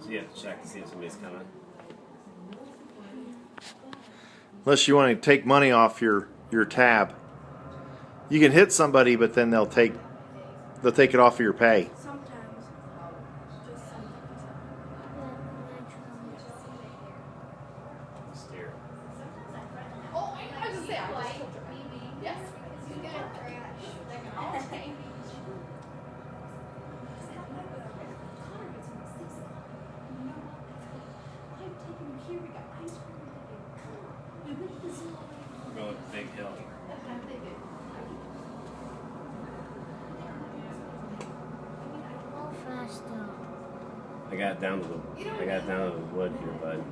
So you have to check to see if somebody's coming. Unless you want to take money off your tab. You can hit somebody, but then they'll take it off of your pay. Sometimes. Just sometimes. Steer. Oh, I was just saying, I just told her. Yes. We're going up the big hill. I got down to the wood here, bud.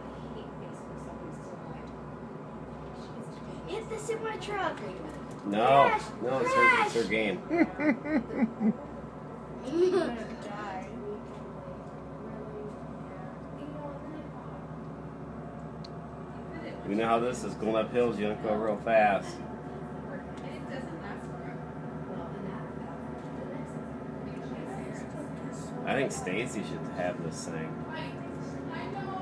Hit this in my truck. No, Crash! no, it's Crash! her game. I'm gonna die. You know how this is going up hills. You don't go real fast. I think Stacy should have this thing.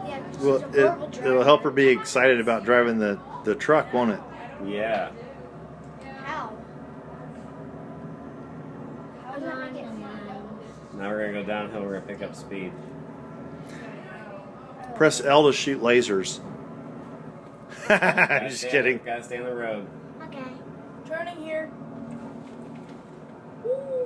Yeah, Well, she's a horrible it'll help her be excited about driving the truck, won't it? Yeah. How? How does that make it fun? Now we're gonna go downhill. We're gonna pick up speed. Press L to shoot lasers. Gotta Just stay- kidding. Gotta stay on the road. Okay. Turning here. Ooh.